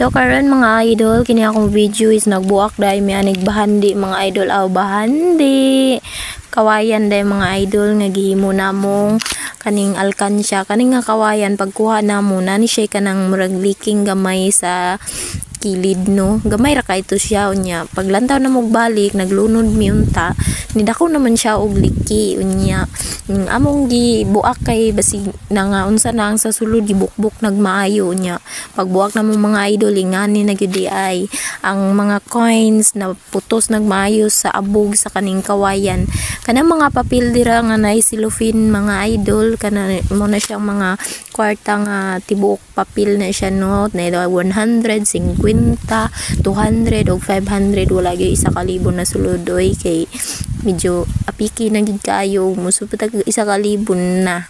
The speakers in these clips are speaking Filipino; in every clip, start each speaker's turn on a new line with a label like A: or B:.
A: So karon mga idol, kini akong video is nagbuak dahil may anig bahandi mga idol aw bahandi. Kawayan dahil mga idol nga gihimo namong kaning alkansya, kaning nga kawayan pagkuha namo na ni siya kanang murag leaking gamay sa kilid no. Gamay ra kay to siya unya. Paglantaw na mo balik naglunod mi unta, nidako naman siya og liki unya. Among gi buak kay basig na nga unsa na ang sa sulod gibukbuk nagmaayo unya. Pagbuak na mo mga idol ingani na gyud ay ang mga coins na putos nagmaayo sa abog sa kaning kawayan. Kanang mga papel dira nga nay cellophane mga idol kana mo na siyang mga kwarta nga tibuok papel na siya no, na 100, 50, 200 o 500 wala gyud isa ka libo na sulod oy kay medyo apiki na gid kayo musupatag isa ka libo na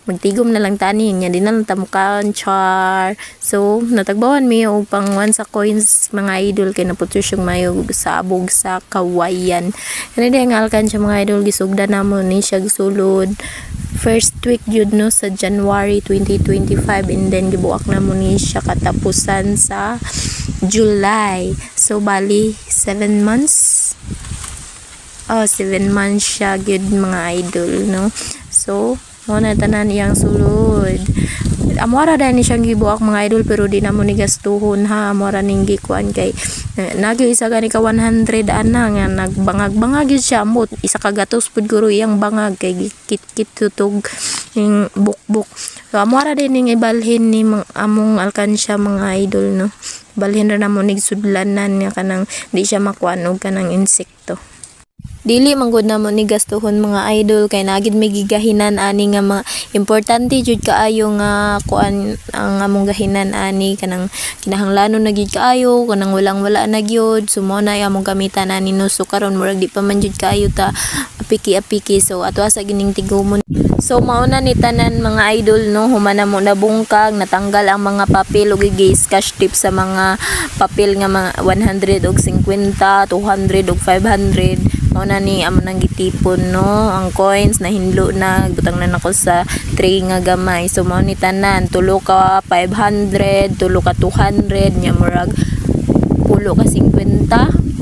A: magtigom na lang tani nya din na lang tamukan char. So natagbawan mi og pangwan sa coins mga idol kay naputos yung mayo sa abog sa kawayan. Kani di nga alkan siya mga idol gisugda namo ni siya sulod first week jud no sa January 2025 and then gibuak na mo ni siya katapusan sa July. So bali 7 months. 7 months siya gyud mga idol no. So mo na tanan iyang sulod. Amora dahil ni siyang gibuak mga idol pero di na mo ni gastuhon ha. Amora ning gikuan kay nagyo isa gani ka 100 ana nga nagbangag-bangag yun siya mo isa ka gatos pud guro iyang bangag kay kit-kit tutog ning bukbuk. So amora din ning ibalhin ni among alkansya mga idol no. Balhin ra na mo nig sudlanan nga kanang di siya makuan og kanang insekto. Dili manggod na mo ni gastuhon mga idol kay nagid may gigahinan ani nga mga importante jud kaayo nga kuan ang among gahinan ani kanang kinahanglanon na gid kaayo kanang walang-wala na gyud sumo na among gamitan ani no. So karon murag di pa man jud kaayo ta apiki-apiki so ato sa gining tigumon. So mauna ni tanan mga idol no humana mo na bungkag natanggal ang mga papel ug gi-scotch tape sa mga papel nga mga 100 og 50, 200 og 500 mao na ni amo nang gitipon no ang coins na hinlo na butang na nako sa tray nga gamay. So mao ni tanan tulo ka 500 tulo ka 200 nya murag pulo ka 50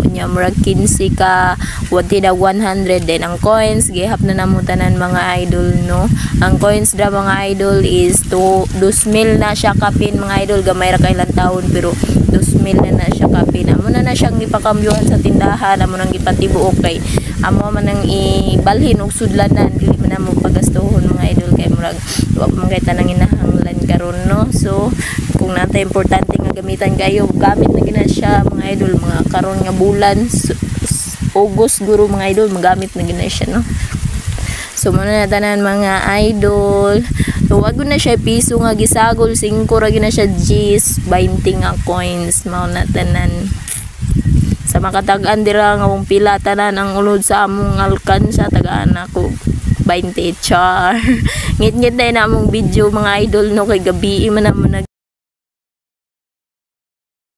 A: nya murag 15 ka wati da 100 then ang coins gihap na namo tanan mga idol no. Ang coins da mga idol is 2,000 na siya kapin mga idol gamay ra kay ilang taon pero 2,000 na siya kapin. Amo na siyang gipakambyuhan sa tindahan amo nang gipatibuok kay amo man nang ibalhin og sudlanan dili man namo pagastuhon mga idol kay murag wa pa man kay tanang inahanglan karon no. So kung nata importante nga gamitan kayo gamit na gina siya mga idol mga karon nga bulan August guro mga idol magamit na gina siya no. So muna na tanan mga idol. So wag na siya piso nga gisagol 5 ra gina siya G's 20 nga coins mao na tanan. Sa makatag-an dira nga mong pila tanan ang ulod sa among alkansya tagaan ako 20 char. Ngit-ngit na among video mga idol no kay gabi man namo nag